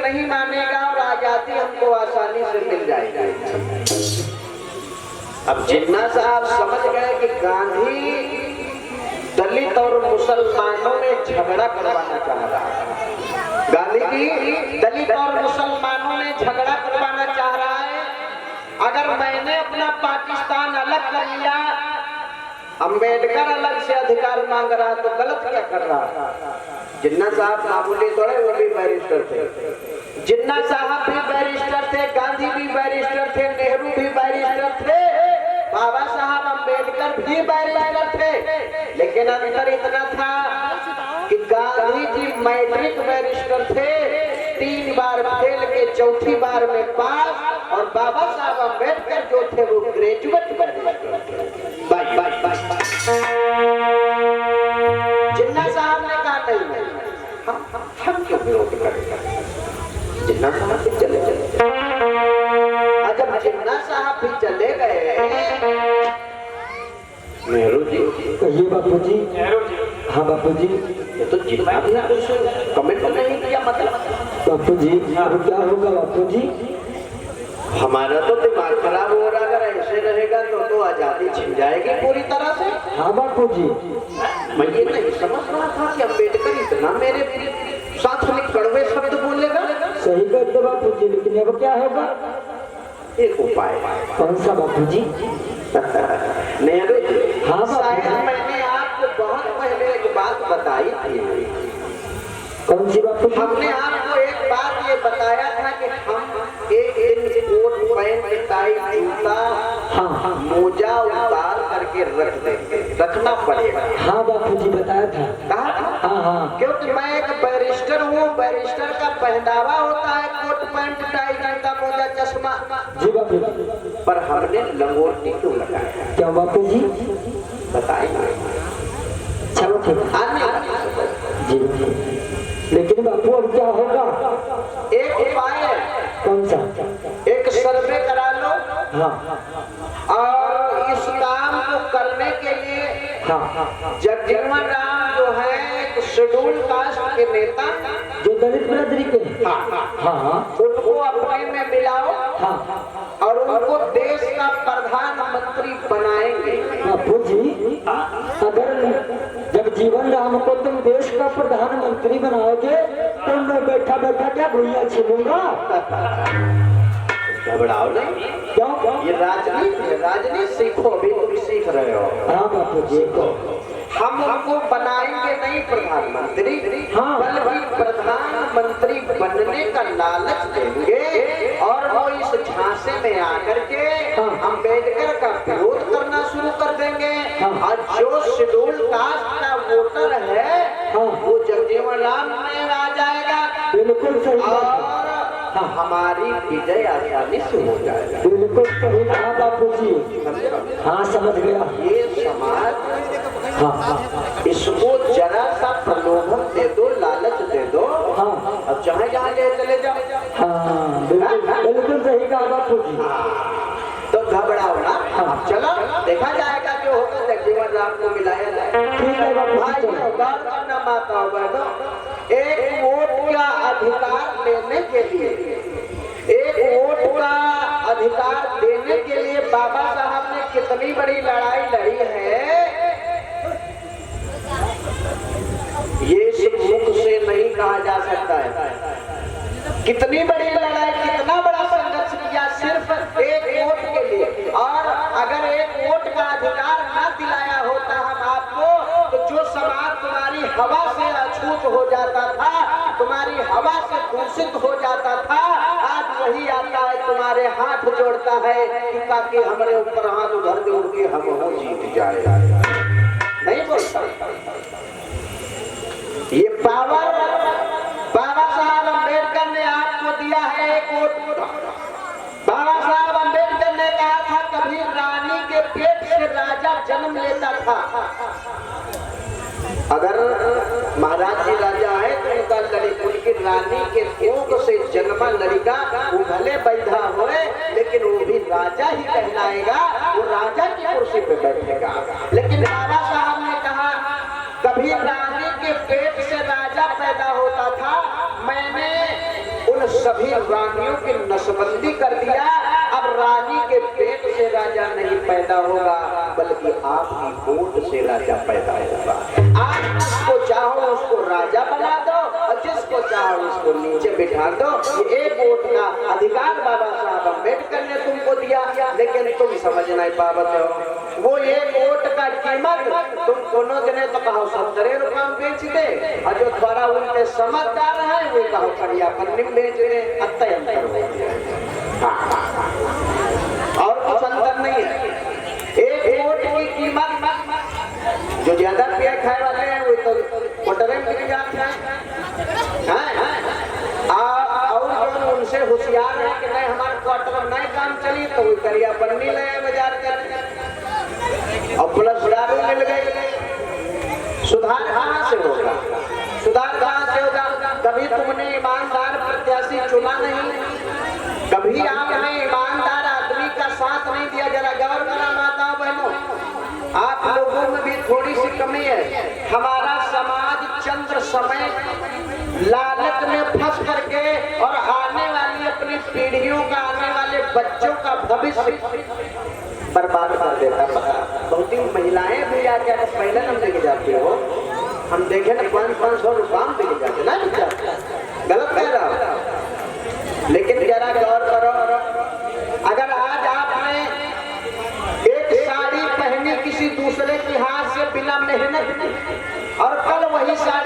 नहीं मानेगा और आजादी हमको आसानी से मिल जाएगी। अब जिन्ना साहब समझ गए कि गांधी दलित और मुसलमानों में झगड़ा करवाना चाह रहा है। गांधी जी दलित और मुसलमानों में झगड़ा करवाना चाह रहा है। अगर मैंने अपना पाकिस्तान अलग कर लिया, अंबेडकर अलग से अधिकार मांग रहा तो गलत क्या कर रहा। जिन्ना साहब मामूली थोड़े, वो भी बैरिस्टर थे। जिन्ना साहब भी बैरिस्टर थे, गांधी भी बैरिस्टर थे, नेहरू भी बैरिस्टर थे, बाबा साहब अंबेडकर भी बैरिस्टर थे। लेकिन अंतर इतना था कि गांधी जी मैट्रिक बैरिस्टर थे, 3 बार फेल के चौथी बार में पास, और बाबा साहब अंबेडकर जो थे वो ग्रेजुएट बैरिस्टर थे। जिन्ना साहब ने कहा नहीं, हम क्यों विरोध करेंगे। जिन्ना साहब भी चले गए। जब जिन्ना साहब भी चले गए, नेहरू जी कहिए बापू जी। हाँ बापू जी। ये तो जिन्ना भी कमेंट नहीं किया, मतलब बापू जी अब क्या होगा बापू जी। हमारा तो दिमाग खराब हो रहा। अगर ऐसे रहेगा तो आजादी छिन जाएगी पूरी तरह से। हाँ बापू जी। मैं ये नहीं समझ रहा था कि अंबेडकर इतना मेरे साथ में कड़वे शब्द बोलेगा। सही कहते बापू जी, लेकिन अब क्या होगा। एक उपाय। कौन सा बापू जी। नेहरू जी, हाँ बापू। मैंने आपको बहुत पहले एक बात बताई थी। कौन सी बापू जी। हमने आपको एक बात ये बताया था कि हम एक कोट पैंट टाई जूता मोजा उतार करके रख देंगे, रखना पड़ेगा। हाँ बापू जी बताया था। कहा था? हाँ। क्योंकि मैं एक बैरिस्टर हूँ, बैरिस्टर का पहनावा होता है कोट पैंट टाई जूता मोजा चश्मा। जी बापू। पर हमने लंगोटी क्यों लगाया। क्या बापू जी बताइए। चलो ठीक जी। लेकिन बापू अब क्या होगा। एक उपाय है। कौन सा। एक सर्वे करा लो। हाँ। और इस काम को करने के लिए जगजीवन राम जो है एक शेड्यूल कास्ट के नेता, जो दलित बिरादरी के, हाँ, उनको अपने में मिलाओ। हाँ। और उनको देश का प्रधानमंत्री बनाएंगे। बापू जी अगर जगजीवन राम को तुम देश का प्रधानमंत्री बनाओगे तो मैं बैठा बैठा क्या भैया छीनूंगा। घबराओ नहीं। क्यों। ये राजनीति सीखो, अभी तुम सीख रहे हो। हाँ बापू जी। हम उनको बनाएंगे नहीं प्रधानमंत्री, हाँ। बल्कि प्रधानमंत्री बनने का लालच देंगे और वो इस झांसे में आकर के अंबेडकर का विरोध करना शुरू कर देंगे। और जो शेड्यूल कास्ट का वोटर है वो जगजीवन राम में आ जाएगा। बिल्कुल सही। और हमारी विजय आसानी से हो जाएगा। बिल्कुल सही कहा बापू जी। हाँ समझ गया। ये समाज, हाँ, इसको जरा सा प्रलोभन दे दो, लालच दे दो, हाँ। अब जहाँ जहाँ ले चले जाओ। हाँ बिल्कुल सही कहा बापू जी। तो घबराओ ना। चलो देखा जाएगा जो होगा। जगजीवन राम को मिलाया जाए। ठीक है बापू भाई बात करना माता बहनों, एक वोट का अधिकार लेने के लिए, एक वोट का अधिकार देने के लिए बाबा साहब ने कितनी बड़ी लड़ाई लड़ी है, ये सिर्फ मुख से नहीं कहा जा सकता है। कितनी बड़ी लड़ाई, कितना बड़ा संघर्ष किया सिर्फ एक वोट के लिए। और अगर एक वोट का अधिकार न दिलाया होता हम आपको, तो जो समाज तुम्हारी हवा से अछूत हो जाता था, तुम्हारी हवा से दूषित हो जाता था, आज वही आता है तुम्हारे हाथ जोड़ता है कि ताकि हमारे ऊपर हाथ उधर दे उनके हम हो जीत जाए। नहीं बोलता। ये पावर बाबा साहब अम्बेडकर ने आपको दिया है। एक वोट बाबा साहब अम्बेडकर ने कहा था कभी रानी के पेट से राजा जन्म लेता था। अगर महाराज जी राजा है तो उनका उनकी रानी के कोख से जन्मा लड़का वो भले बैठा होए लेकिन वो भी राजा ही कहलाएगा, वो राजा की कुर्सी पे बैठेगा। लेकिन बाबा साहब ने कहा कभी रानी के पेट से राजा पैदा होता था। मैंने उन सभी रानियों की नसबंदी कर दिया। अब रानी के पेट से राजा नहीं पैदा होगा, बल्कि आपकी वोट से राजा पैदा होगा। आप जिसको चाहो उसको राजा बना दो और जिसको चाहो उसको नीचे बिठा दो। ये एक वोट का अधिकार बाबा साहब अम्बेडकर ने तुमको दिया, लेकिन तुम समझ नहीं पावत हो। वो एक वोट का कीमत तुम दोनों जने तो कहो 70 रुपया बेच दे, और जो थोड़ा उनके समझदार है वो कहो खड़िया पन्नी बेच दे। अत्य अंतर हो गया, और कुछ अंतर नहीं है। एक वोट की कीमत, जो ज्यादा पिया खाए वाले हैं वो तो क्वार्टर में बिक जाते हैं, और जो उनसे होशियार है कि नहीं हमारे क्वार्टर में नहीं काम चली तो वो करिया पन्नी ले बाजार के, और प्लस दारू मिल गई। सुधार कहाँ से होगा? सुधार कहाँ से होगा? कभी तुमने ईमानदार प्रत्याशी चुना नहीं, कभी आपने ईमानदार आदमी का साथ नहीं दिया। जरा गौर करा माता बहनों, आप लोगों में भी थोड़ी सी कमी है। हमारा समाज चंद्र समय लालच में फंस करके और आने वाली अपनी पीढ़ियों का, आने वाले बच्चों का भविष्य बर्बाद कर देता है। बहुत ही महिलाएं भी आके पहले हम लेके जाते हो, हम देखे ना 500 रुपया लेके जाते ना, गलत कह रहा हूं। लेकिन जरा गौर करो, अगर आज आपने एक साड़ी पहनी किसी दूसरे के हाथ से बिना मेहनत, और कल वही साड़ी